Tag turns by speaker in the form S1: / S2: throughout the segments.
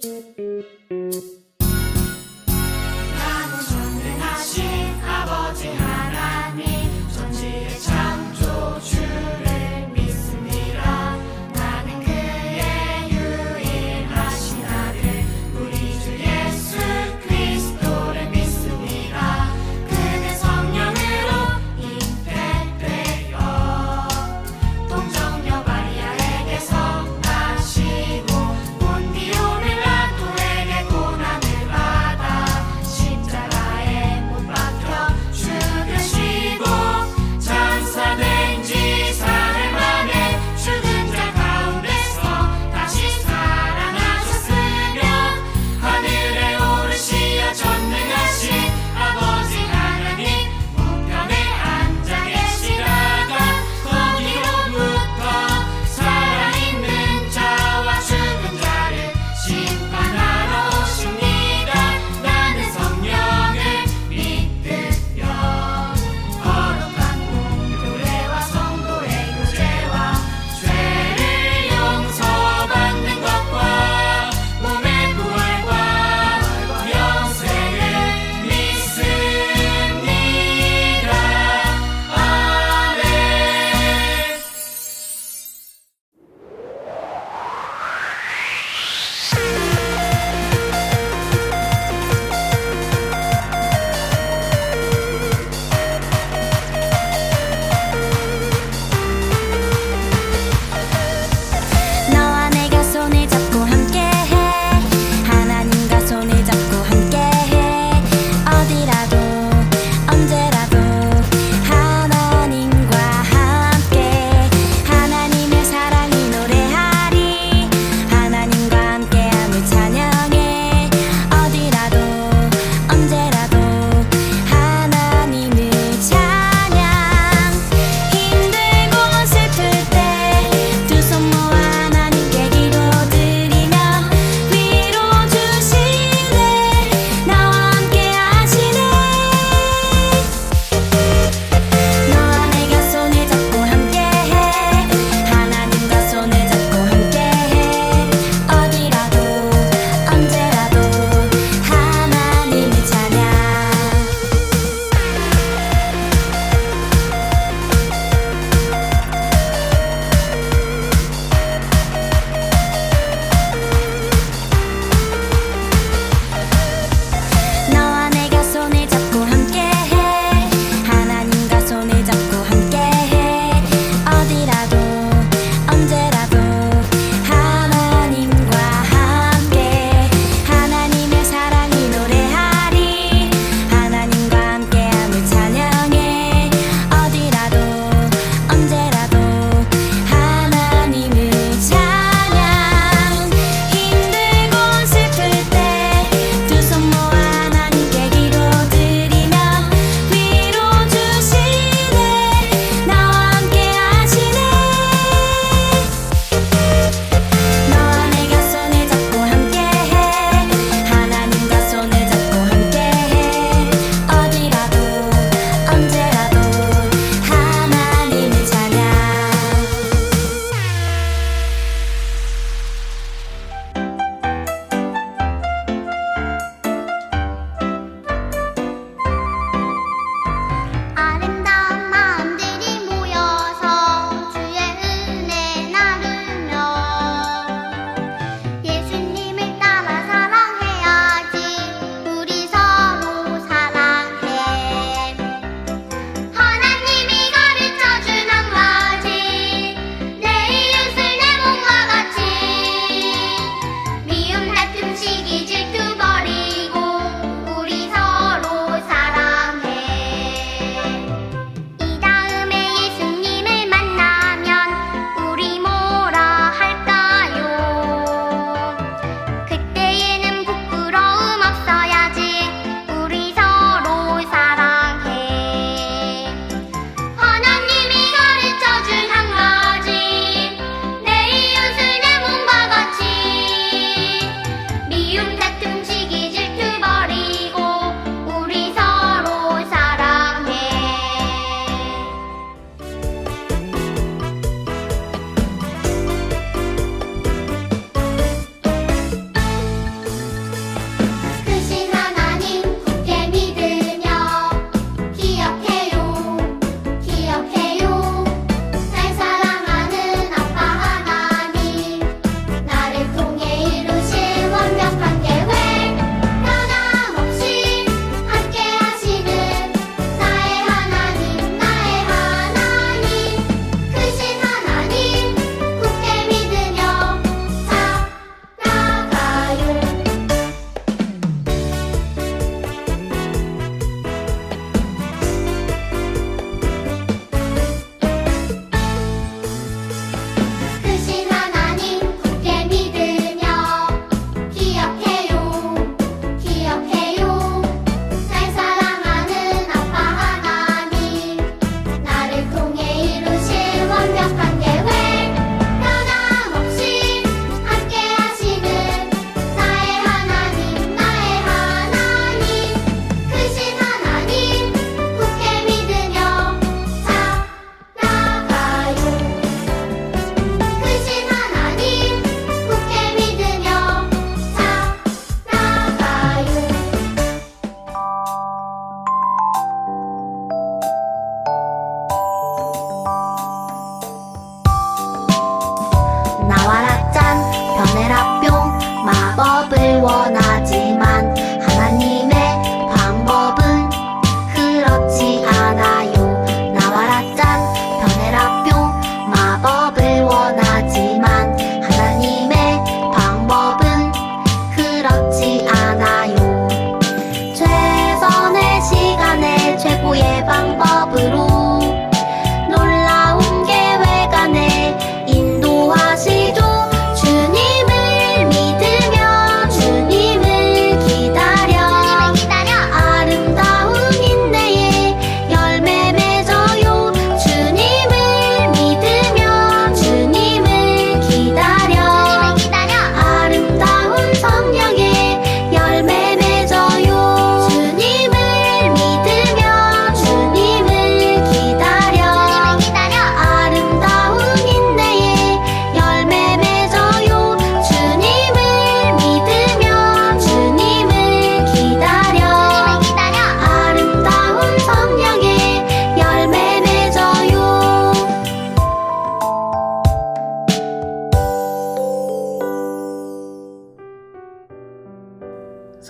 S1: 나는 전능하신 아버지 하나님 전지의 창조주를 믿습니다. 나는 그의 유일하신 아들 우리 주 예수 그리스도를 믿습니다. 그는 성령으로 잉태되어 동정녀 마리아에게서 나시고 본디오 빌라도에게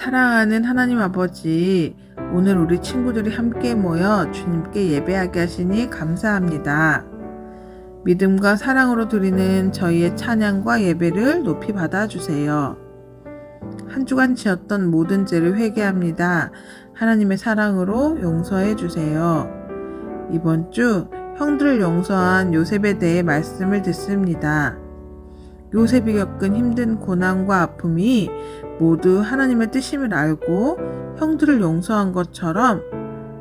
S2: 사랑하는 하나님 아버지, 오늘 우리 친구들이 함께 모여 주님께 예배하게 하시니 감사합니다. 믿음과 사랑으로 드리는 저희의 찬양과 예배를 높이 받아주세요. 한 주간 지었던 모든 죄를 회개합니다. 하나님의 사랑으로 용서해 주세요. 이번 주 형들을 용서한 요셉에 대해 말씀을 듣습니다. 요셉이 겪은 힘든 고난과 아픔이 모두 하나님의 뜻임을 알고 형들을 용서한 것처럼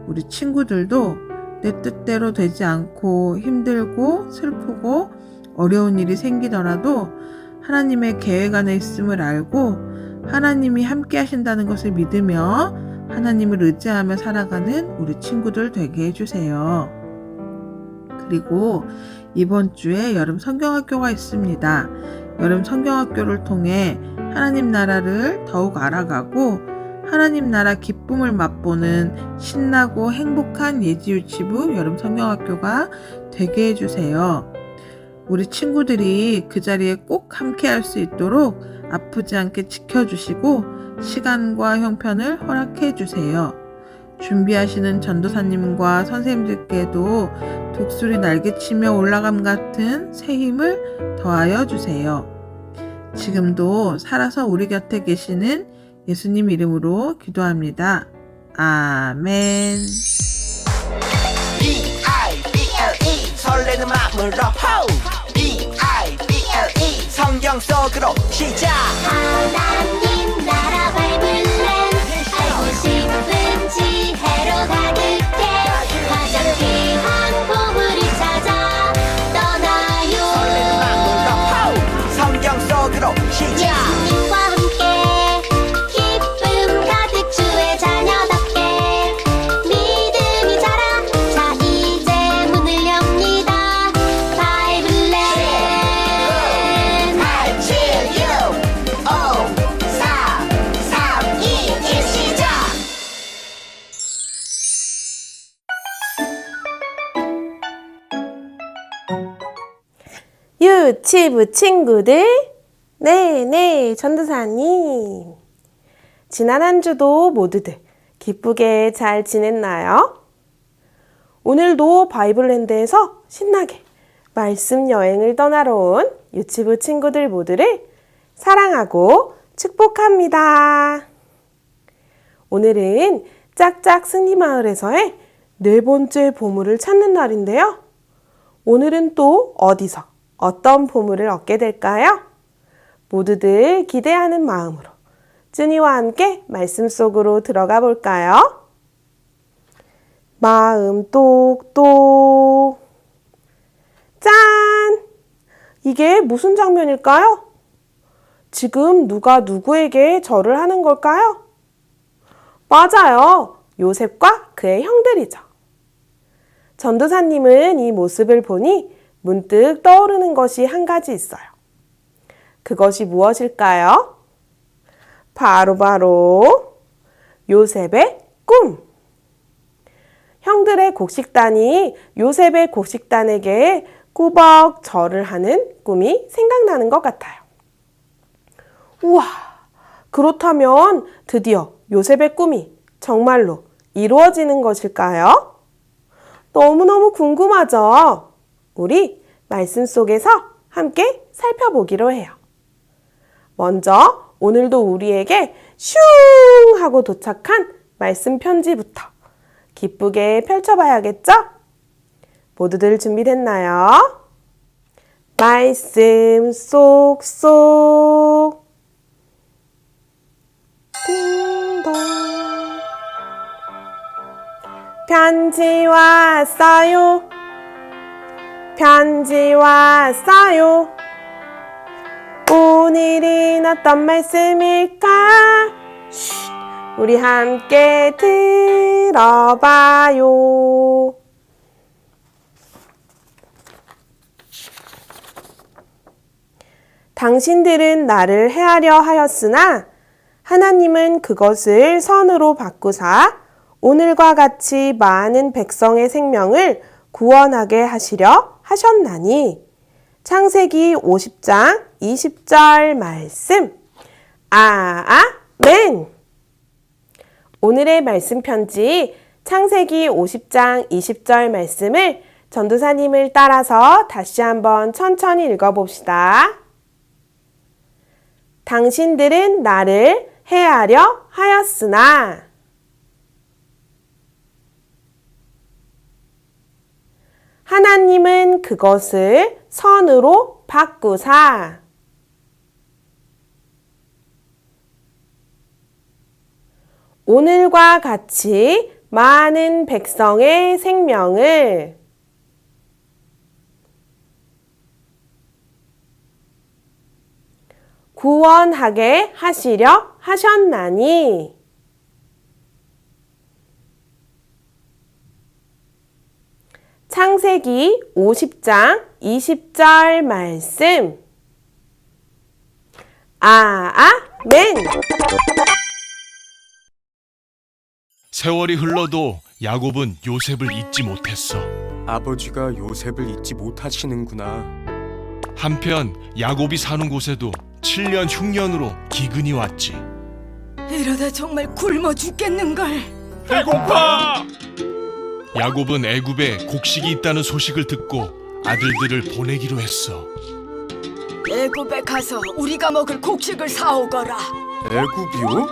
S2: 우리 친구들도 내 뜻대로 되지 않고 힘들고 슬프고 어려운 일이 생기더라도 하나님의 계획 안에 있음을 알고 하나님이 함께 하신다는 것을 믿으며 하나님을 의지하며 살아가는 우리 친구들 되게 해주세요. 그리고 이번 주에 여름 성경학교가 있습니다. 여름 성경학교를 통해 하나님 나라를 더욱 알아가고 하나님 나라 기쁨을 맛보는 신나고 행복한 예지유치부 여름 성경학교가 되게 해주세요. 우리 친구들이 그 자리에 꼭 함께 할 수 있도록 아프지 않게 지켜주시고 시간과 형편을 허락해 주세요. 준비하시는 전도사님과 선생님들께도 독수리 날개치며 올라감 같은 새 힘을 더하여 주세요. 지금도 살아서 우리 곁에 계시는 예수님 이름으로 기도합니다. 아멘.
S3: B-I-B-L-E 설레는 마음으로 B-I-B-L-E 성경 속으로 시작.
S1: 하나님 나라 바이블랜 알고 싶은 지혜로 가득해 가장 귀한 보물을 찾아 떠나요.
S3: 설레는 마음으로 성경 속으로 시작.
S1: 예수님과 함께 기쁨 가득 주의 자녀답게 믿음이 자라. 자 이제 문을 엽니다. 바이블랜
S3: 8, 7, 6, 5, 4, 3, 2, 1 시작.
S4: 유치부 친구들, 네, 전도사님. 지난 한 주도 모두들 기쁘게 잘 지냈나요? 오늘도 바이블랜드에서 신나게 말씀 여행을 떠나러 온 유치부 친구들 모두를 사랑하고 축복합니다. 오늘은 짝짝 승리마을에서의 4번째 보물을 찾는 날인데요. 오늘은 또 어디서 어떤 보물을 얻게 될까요? 모두들 기대하는 마음으로 쯔니와 함께 말씀 속으로 들어가 볼까요? 마음 똑똑. 짠! 이게 무슨 장면일까요? 지금 누가 누구에게 절을 하는 걸까요? 맞아요. 요셉과 그의 형들이죠. 전도사님은 이 모습을 보니 문득 떠오르는 것이 한 가지 있어요. 그것이 무엇일까요? 바로 요셉의 꿈. 형들의 곡식단이 요셉의 곡식단에게 꾸벅 절을 하는 꿈이 생각나는 것 같아요. 우와, 그렇다면 드디어 요셉의 꿈이 정말로 이루어지는 것일까요? 너무너무 궁금하죠? 우리 말씀 속에서 함께 살펴보기로 해요. 먼저 오늘도 우리에게 슝 하고 도착한 말씀 편지부터 기쁘게 펼쳐봐야겠죠? 모두들 준비됐나요? 말씀 쏙쏙 띵동. 편지 왔어요. 편지 왔어요. 오늘은 어떤 말씀일까? 쉿, 우리 함께 들어봐요. 당신들은 나를 해하려 하였으나 하나님은 그것을 선으로 바꾸사 오늘과 같이 많은 백성의 생명을 구원하게 하시려 하셨나니. 창세기 50장 20절 말씀. 아멘. 오늘의 말씀 편지 창세기 50장 20절 말씀을 전도사님을 따라서 다시 한번 천천히 읽어봅시다. 당신들은 나를 해하려 하였으나 하나님은 그것을 선으로 바꾸사 오늘과 같이 많은 백성의 생명을 구원하게 하시려 하셨나니 창세기 50장 20절 말씀 아멘.
S5: 세월이 흘러도 야곱은 요셉을 잊지 못했어.
S6: 아버지가 요셉을 잊지 못하시는구나.
S5: 한편 야곱이 사는 곳에도 7년 흉년으로 기근이 왔지.
S7: 이러다 정말 굶어 죽겠는걸.
S5: 배고파! 야곱은 애굽에 곡식이 있다는 소식을 듣고 아들들을 보내기로 했어.
S7: 애굽에 가서 우리가 먹을 곡식을 사오거라.
S6: 애굽이요?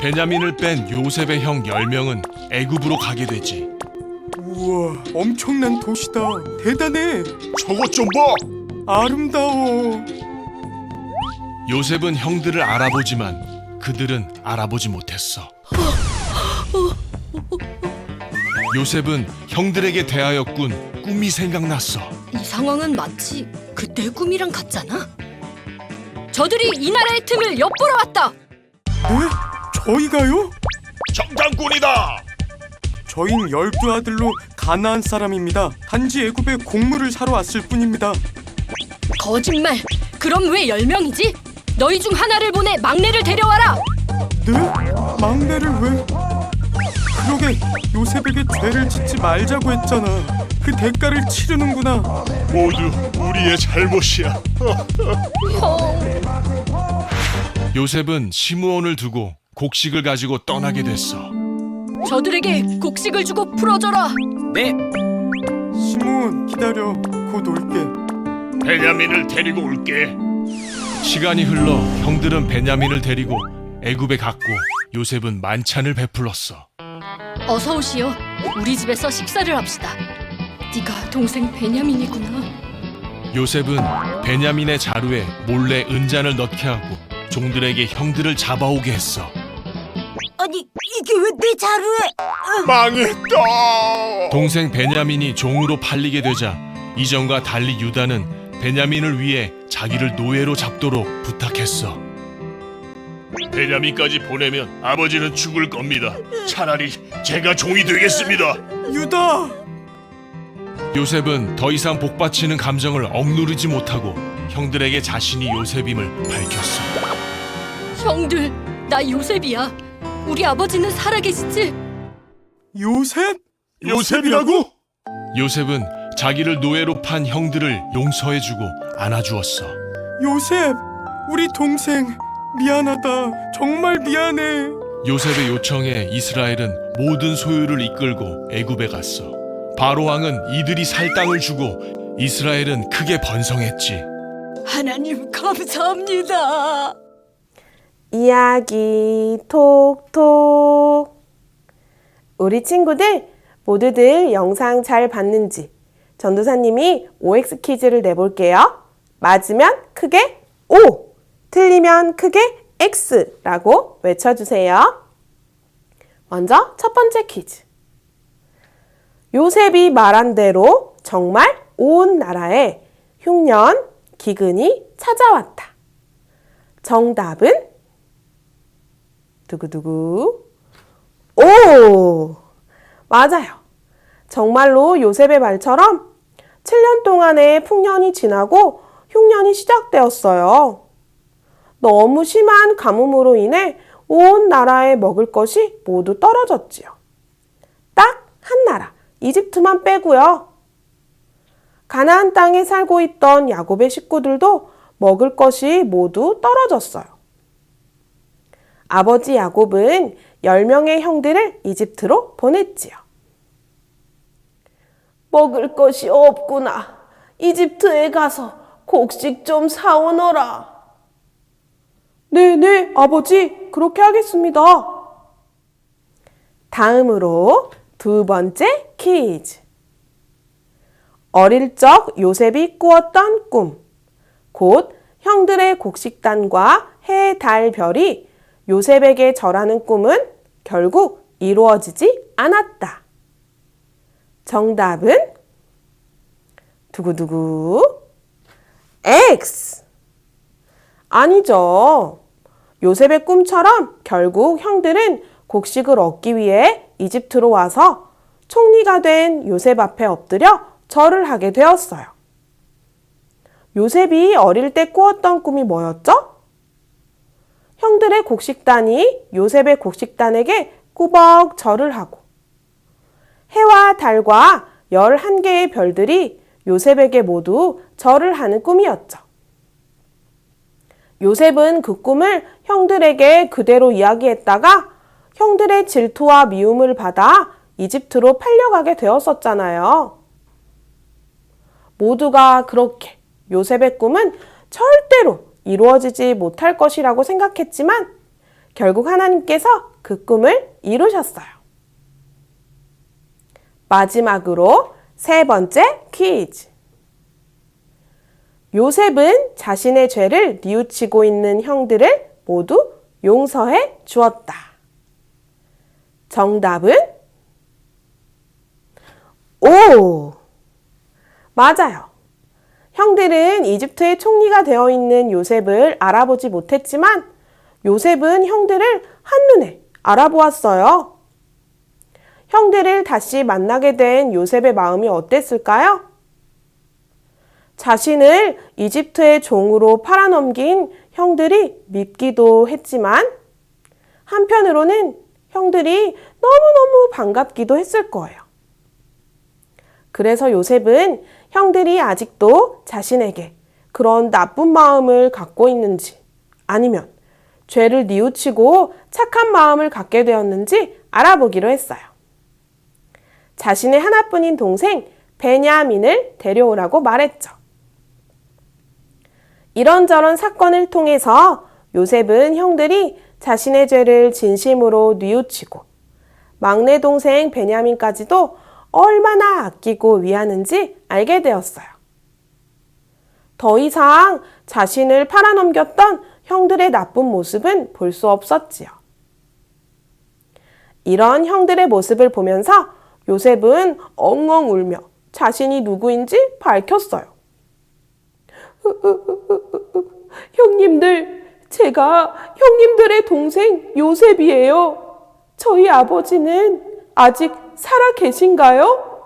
S5: 베냐민을 뺀 요셉의 형 10명은 애굽으로 가게 되지.
S6: 우와, 엄청난 도시다. 대단해.
S5: 저것 좀 봐!
S6: 아름다워.
S5: 요셉은 형들을 알아보지만 그들은 알아보지 못했어. 요셉은 형들에게 대하였군 꿈이 생각났어.
S7: 이 상황은 마치 그때 꿈이랑 같잖아. 저들이 이 나라의 틈을 엿보러 왔다.
S6: 네? 저희가요?
S5: 정탐꾼이다!
S6: 저흰 12아들로 가나안 사람입니다. 단지 애굽에 곡물을 사러 왔을 뿐입니다.
S7: 거짓말. 그럼 왜 10명이지? 너희 중 하나를 보내 막내를 데려와라.
S6: 네? 막내를 왜? 그러게 요셉에게 죄를 짓지 말자고 했잖아. 그 대가를 치르는구나.
S5: 모두 우리의 잘못이야.
S7: 형.
S5: 요셉은 시므온을 두고 곡식을 가지고 떠나게 됐어.
S7: 저들에게 곡식을 주고 풀어줘라.
S6: 시몬, 기다려. 곧 올게.
S5: 베냐민을 데리고 올게. 시간이 흘러 형들은 베냐민을 데리고 애굽에 갔고 요셉은 만찬을 베풀었어.
S7: 어서 오시오. 우리 집에서 식사를 합시다. 네가 동생 베냐민이구나.
S5: 요셉은 베냐민의 자루에 몰래 은잔을 넣게 하고 종들에게 형들을 잡아오게 했어.
S7: 아니, 이게 왜 내 자루에?
S5: 망했다! 동생 베냐민이 종으로 팔리게 되자 이전과 달리 유다는 베냐민을 위해 자기를 노예로 잡도록 부탁했어. 베냐민까지 보내면 아버지는 죽을 겁니다. 차라리 제가 종이 되겠습니다.
S6: 유다!
S5: 요셉은 더 이상 복받치는 감정을 억누르지 못하고 형들에게 자신이 요셉임을 밝혔어.
S7: 형들, 나 요셉이야. 우리 아버지는 살아계시지?
S6: 요셉?
S5: 요셉이라고? 요셉은 자기를 노예로 판 형들을 용서해주고 안아주었어.
S6: 요셉! 우리 동생 미안하다. 정말 미안해.
S5: 요셉의 요청에 이스라엘은 모든 소유를 이끌고 애굽에 갔어. 바로 왕은 이들이 살 땅을 주고 이스라엘은 크게 번성했지.
S7: 하나님 감사합니다.
S4: 이야기 톡톡. 우리 친구들 모두들 영상 잘 봤는지 전도사님이 OX 퀴즈를 내볼게요. 맞으면 크게 O, 틀리면 크게 X라고 외쳐주세요. 먼저 첫 번째 퀴즈. 요셉이 말한 대로 정말 온 나라에 흉년, 기근이 찾아왔다. 정답은 두구두구 오! 맞아요. 정말로 요셉의 말처럼 7년 동안의 풍년이 지나고 흉년이 시작되었어요. 너무 심한 가뭄으로 인해 온 나라에 먹을 것이 모두 떨어졌지요. 딱 한 나라, 이집트만 빼고요. 가나안 땅에 살고 있던 야곱의 식구들도 먹을 것이 모두 떨어졌어요. 아버지 야곱은 10명의 형들을 이집트로 보냈지요. 먹을 것이 없구나. 이집트에 가서 곡식 좀 사오너라. 네네, 아버지, 그렇게 하겠습니다. 다음으로 두 번째 퀴즈. 어릴 적 요셉이 꾸었던 꿈, 곧 형들의 곡식단과 해, 달, 별이 요셉에게 절하는 꿈은 결국 이루어지지 않았다. 정답은 두구두구 X. 아니죠. 요셉의 꿈처럼 결국 형들은 곡식을 얻기 위해 이집트로 와서 총리가 된 요셉 앞에 엎드려 절을 하게 되었어요. 요셉이 어릴 때 꾸었던 꿈이 뭐였죠? 형들의 곡식단이 요셉의 곡식단에게 꾸벅 절을 하고 해와 달과 11개의 별들이 요셉에게 모두 절을 하는 꿈이었죠. 요셉은 그 꿈을 형들에게 그대로 이야기했다가 형들의 질투와 미움을 받아 이집트로 팔려가게 되었었잖아요. 모두가 그렇게 요셉의 꿈은 절대로 이루어지지 못할 것이라고 생각했지만 결국 하나님께서 그 꿈을 이루셨어요. 마지막으로 세 번째 퀴즈. 요셉은 자신의 죄를 뉘우치고 있는 형들을 모두 용서해 주었다. 정답은 O. 맞아요. 형들은 이집트의 총리가 되어 있는 요셉을 알아보지 못했지만 요셉은 형들을 한눈에 알아보았어요. 형들을 다시 만나게 된 요셉의 마음이 어땠을까요? 자신을 이집트의 종으로 팔아넘긴 형들이 밉기도 했지만 한편으로는 형들이 너무너무 반갑기도 했을 거예요. 그래서 요셉은 형들이 아직도 자신에게 그런 나쁜 마음을 갖고 있는지 아니면 죄를 뉘우치고 착한 마음을 갖게 되었는지 알아보기로 했어요. 자신의 하나뿐인 동생 베냐민을 데려오라고 말했죠. 이런저런 사건을 통해서 요셉은 형들이 자신의 죄를 진심으로 뉘우치고 막내 동생 베냐민까지도 얼마나 아끼고 위하는지 알게 되었어요. 더 이상 자신을 팔아넘겼던 형들의 나쁜 모습은 볼 수 없었지요. 이런 형들의 모습을 보면서 요셉은 엉엉 울며 자신이 누구인지 밝혔어요. 형님들, 제가 형님들의 동생 요셉이에요. 저희 아버지는 아직 살아 계신가요?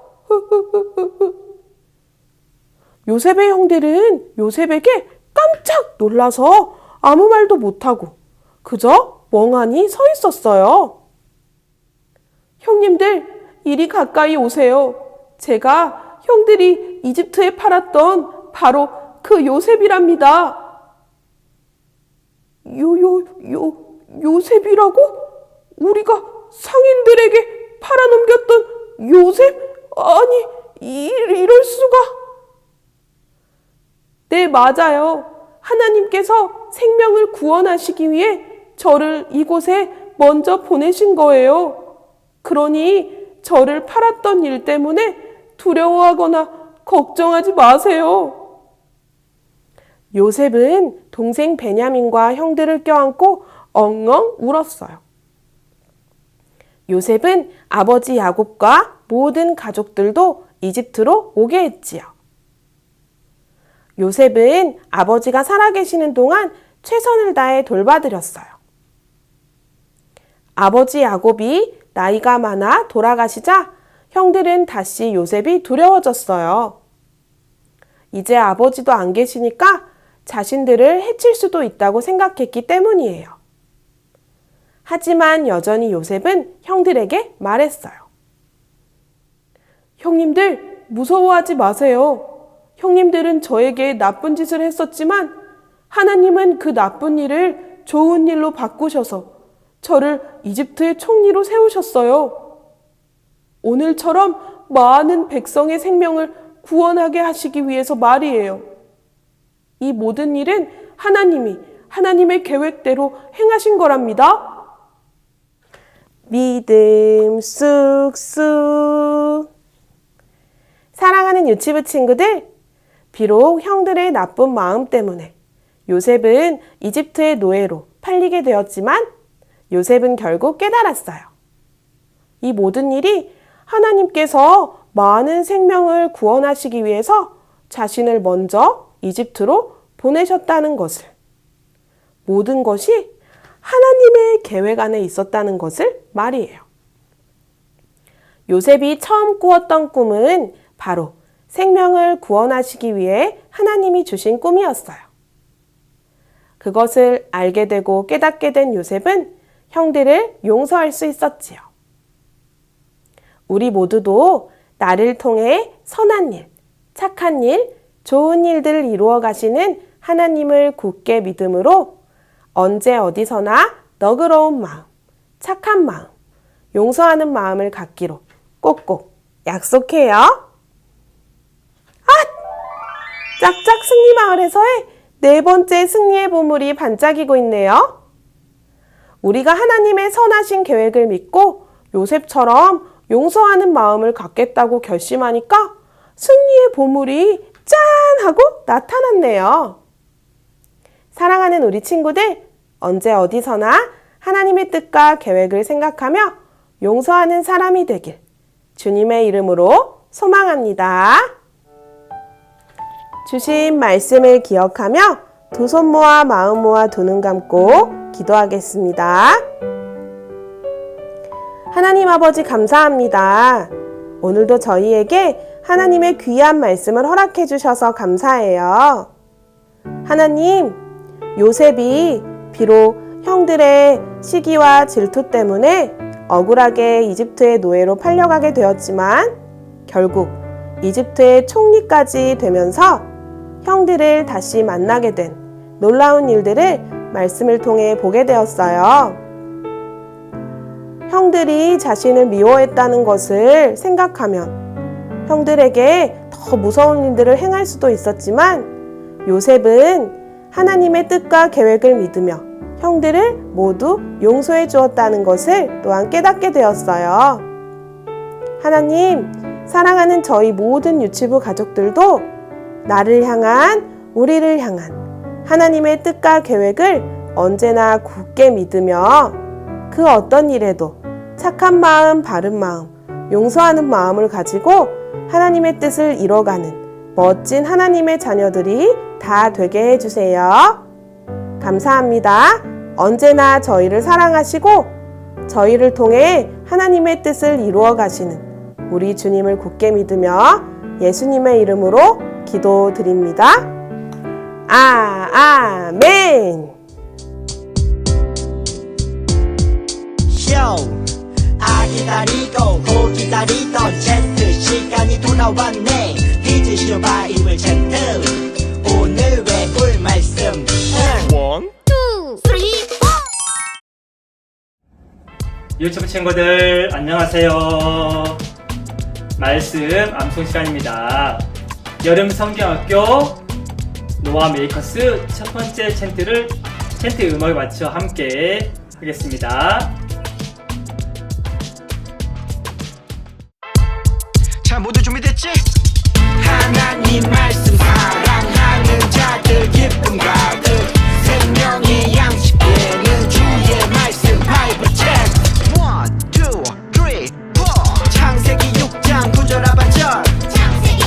S4: 요셉의 형들은 요셉에게 깜짝 놀라서 아무 말도 못하고 그저 멍하니 서 있었어요. 형님들, 이리 가까이 오세요. 제가 형들이 이집트에 팔았던 바로 그 요셉이랍니다. 요셉이라고? 우리가 상인들에게 팔아넘겼던 요셉? 아니, 이럴 수가. 네, 맞아요. 하나님께서 생명을 구원하시기 위해 저를 이곳에 먼저 보내신 거예요. 그러니 저를 팔았던 일 때문에 두려워하거나 걱정하지 마세요. 요셉은 동생 베냐민과 형들을 껴안고 엉엉 울었어요. 요셉은 아버지 야곱과 모든 가족들도 이집트로 오게 했지요. 요셉은 아버지가 살아계시는 동안 최선을 다해 돌봐드렸어요. 아버지 야곱이 나이가 많아 돌아가시자 형들은 다시 요셉이 두려워졌어요. 이제 아버지도 안 계시니까 자신들을 해칠 수도 있다고 생각했기 때문이에요. 하지만 여전히 요셉은 형들에게 말했어요. 형님들, 무서워하지 마세요. 형님들은 저에게 나쁜 짓을 했었지만 하나님은 그 나쁜 일을 좋은 일로 바꾸셔서 저를 이집트의 총리로 세우셨어요. 오늘처럼 많은 백성의 생명을 구원하게 하시기 위해서 말이에요. 이 모든 일은 하나님이 하나님의 계획대로 행하신 거랍니다. 믿음 쑥쑥. 사랑하는 유치부 친구들, 비록 형들의 나쁜 마음 때문에 요셉은 이집트의 노예로 팔리게 되었지만 요셉은 결국 깨달았어요. 이 모든 일이 하나님께서 많은 생명을 구원하시기 위해서 자신을 먼저 이집트로 보내셨다는 것을, 모든 것이 하나님의 계획 안에 있었다는 것을 말이에요. 요셉이 처음 꾸었던 꿈은 바로 생명을 구원하시기 위해 하나님이 주신 꿈이었어요. 그것을 알게 되고 깨닫게 된 요셉은 형들을 용서할 수 있었지요. 우리 모두도 나를 통해 선한 일, 착한 일, 좋은 일들을 이루어 가시는 하나님을 굳게 믿음으로 언제 어디서나 너그러운 마음, 착한 마음, 용서하는 마음을 갖기로 꼭꼭 약속해요. 짝짝 승리마을에서의 4번째 승리의 보물이 반짝이고 있네요. 우리가 하나님의 선하신 계획을 믿고 요셉처럼 용서하는 마음을 갖겠다고 결심하니까 승리의 보물이 짠! 하고 나타났네요. 사랑하는 우리 친구들, 언제 어디서나 하나님의 뜻과 계획을 생각하며 용서하는 사람이 되길 주님의 이름으로 소망합니다. 주신 말씀을 기억하며 두 손 모아 마음 모아 두 눈 감고 기도하겠습니다. 하나님 아버지 감사합니다. 오늘도 저희에게 하나님의 귀한 말씀을 허락해 주셔서 감사해요. 하나님, 요셉이 비록 형들의 시기와 질투 때문에 억울하게 이집트의 노예로 팔려가게 되었지만 결국 이집트의 총리까지 되면서 형들을 다시 만나게 된 놀라운 일들을 말씀을 통해 보게 되었어요. 형들이 자신을 미워했다는 것을 생각하면 형들에게 더 무서운 일들을 행할 수도 있었지만 요셉은 하나님의 뜻과 계획을 믿으며 형들을 모두 용서해 주었다는 것을 또한 깨닫게 되었어요. 하나님, 사랑하는 저희 모든 유치부 가족들도 나를 향한, 우리를 향한 하나님의 뜻과 계획을 언제나 굳게 믿으며 그 어떤 일에도 착한 마음, 바른 마음, 용서하는 마음을 가지고 하나님의 뜻을 이뤄가는 멋진 하나님의 자녀들이 다 되게 해주세요. 감사합니다. 언제나 저희를 사랑하시고 저희를 통해 하나님의 뜻을 이루어 가시는 우리 주님을 굳게 믿으며 예수님의 이름으로 기도드립니다. 아멘.
S3: 기다리고 또 기다리던 채트 시간이 돌아왔네. 디즈쇼 바이블 채트 오늘 외울 말씀
S1: 2, 3, 4
S8: 유튜브 친구들 안녕하세요. 말씀 암송 시간입니다. 여름 성경학교 노아 메이커스 첫 번째 챈트 음악에 맞춰 함께 하겠습니다.
S3: 자, 모두 준비됐지? 하나님 말씀 사랑하는 자들 기쁨 가득 생명의 양식되는 주의 말씀 바이블 책 1, 2, 3, 4 창세기 6장 9절 하반절 창세기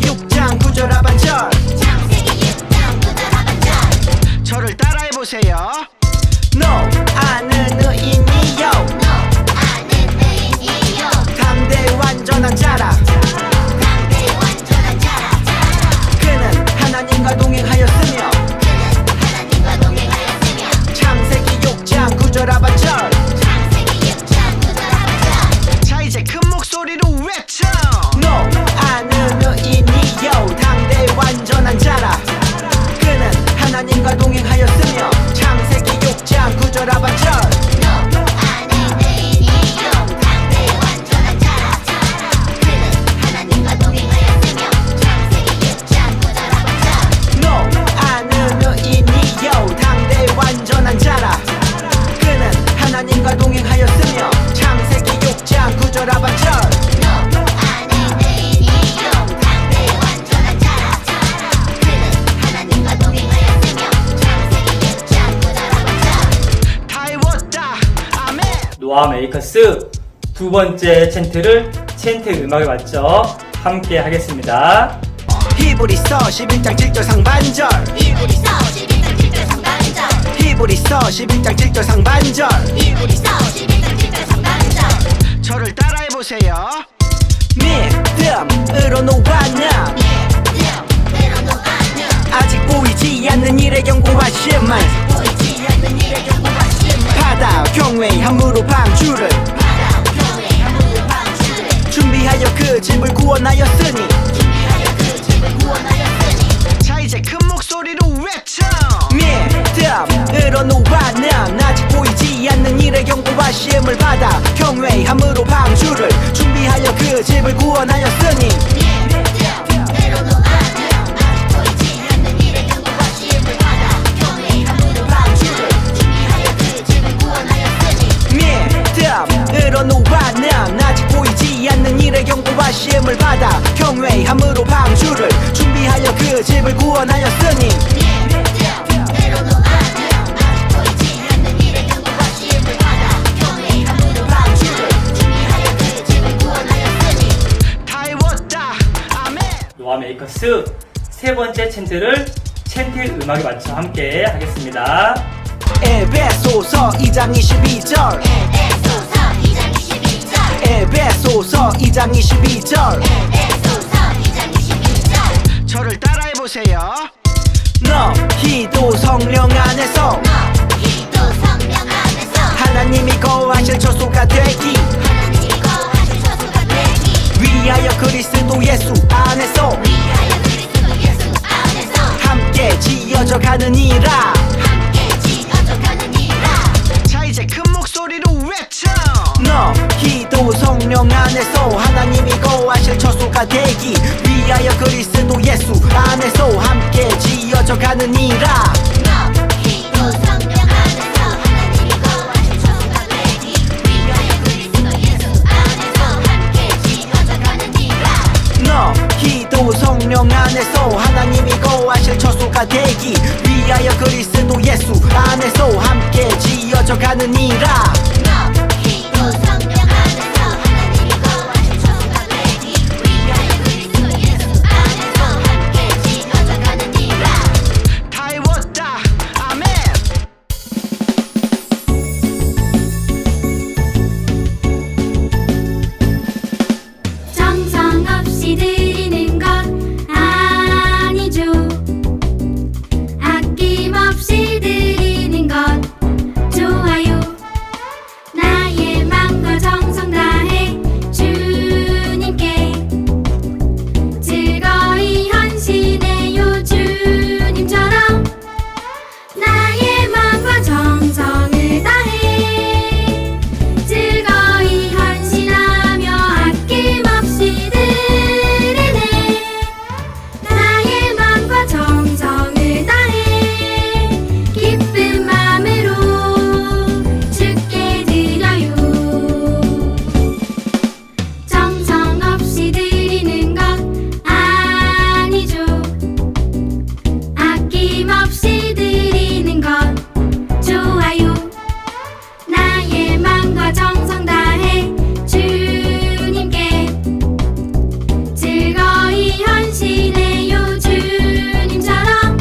S3: 6장 9절 하반절 저를 따라해보세요. No 아는 의인이요 당대 완전한 자라 그는 하나님
S8: 노아 메이커스 두 번째 챈트를 챈트 음악에 맞춰 함께 하겠습니다.
S3: 히브리서 11장 7절 상반절
S9: 히브리서 11장 7절 상반절
S3: 히브리서 11장 7절 상반절
S9: 히브리서 11장 7절 상반절
S3: 저를 따라해보세요. 믿음으로 노아는
S9: 믿음으로 노아는
S3: 아직 보이지 않는 일의 경고하심을
S9: 보이지 않는 일의 경고하심을
S3: 받아 경외함으로 방주를
S9: 바라 경외함으로 방주를
S3: 준비하여 그 집을 구원하였으니
S9: 준비하여 그 집을 구원하였으니
S3: 자 이제 큰 목소리로 외쳐 믿음으로 노아는 아직 보이지 않는 일의 경고하심을 받아 경외함으로 방주를 준비하여 그 집을 구원하였으니
S9: 믿음으로 노아는 아직 보이지 않는 일의 경고하심을 받아 경외함으로 방주를 준비하여 그 집을 구원하였으니
S3: 믿음으로 노아는 아직 보이지 않는 일의 경고하심을 받아 경외함으로 방주를 준비하여 그 집을 구원하였으니
S9: 믿음으로 노아는 아직 보이지 않는 일의 경고하심을 받아 경외함으로 방주를 준비하여 그 집을 구원하였으니
S3: 다 해웠다 아멘.
S8: 노아 메이커스 세 번째 챈트를 챈트 음악에 맞춰 함께 하겠습니다.
S3: 에베소서 2장 22절
S9: 에베소서 2장 22절
S3: 에베소서 2장 22절
S9: 에베소서 2장 22절
S3: 저를 따라해보세요. 너희도 성령 안에서
S9: 너희도 성령 안에서
S3: 하나님이 거하실 처소가 되기
S9: 하나님이 거하실 처소가 되기
S3: 위하여 그리스도 예수 안에서
S9: 위하여 그리스도 예수 안에서
S3: 함께 지어져 가느니라.
S9: 함께 지어져 가느니라
S3: 자 이제 큰 목소리로 외쳐 너희도 성령 안에서 하나님이 거하실 처소가 되기 위하여 그리스도 예수 안에서 함께 지어져 가느니라.
S9: 너희도 성령 안에서 하나님이 거하실 처소가 되기 위하여 그리스도 예수 안에서 함께 지어져 가느니라
S3: 너희도 성령 안에서 하나님이 거하실 처소가 되기 위하여 그리스도 예수 안에서 함께 지어져 가느니라.
S9: 너희도 성령 안에서 하나님이 거하실 처소가 되기 위하여 그리스도 예수 안에서 함께 지어져 가느니라
S3: 다 해웠다 아멘.
S9: 정성 없이 드리는 것 아니죠 아낌없이 드리는 것 좋아요 나의 맘과 정성 다해 주님께 즐거이 헌신해요 주님처럼 나의 맘과 정성을 다해 즐거이 헌신하며 아낌없이 드리네 나의 맘과 정성을 다해 기쁜 마음으로 주께 드려요 정성 없이 드리는 것 아니죠 아낌없이 드리는 것 좋아요 나의 맘과 정성 다해 주님께 즐거이 헌신해요 주님처럼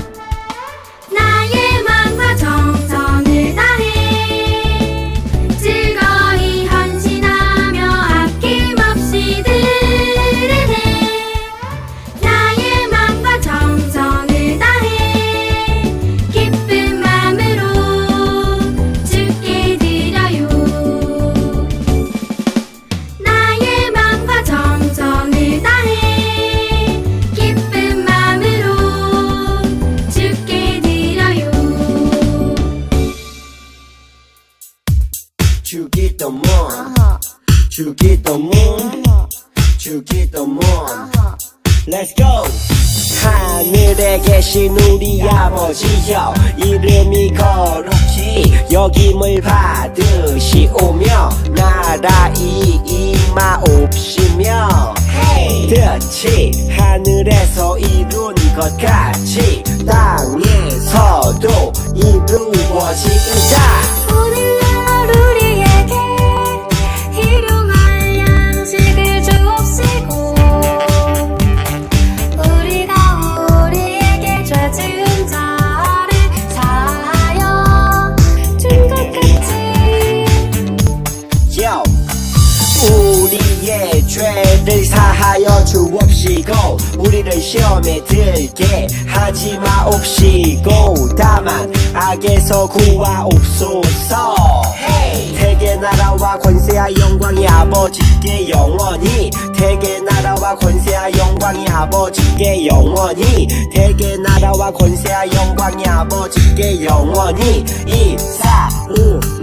S9: 나의 맘과 정성을 다해 즐거이 헌신하며 아낌없이 드리네 나의 맘과 정성을 다해 기쁜 마음으로 주께 드려요 나의 맘과 정성을 다해 기쁜 마음으로 주께 드려요
S3: 주기도문 주기도문 주기도문 Let's go 하늘에 계신 우리 아버지여 이름이 거룩히 여김을 받으시오며 나라이 임하옵시며 뜻이 하늘에서 이룬 것 같이 땅에서도 이루어지자
S9: 오늘날 우리에게
S3: 시험에 들게 하지 마옵시고 다만 악에서 구하옵소서. 대개 나라와 권세와 영광이 아버지께 영원히, 대개 나라와 권세와 영광이 아버지께 영원히, 대개 나라와 권세와 영광이 아버지께 영원히. 이사오나이다.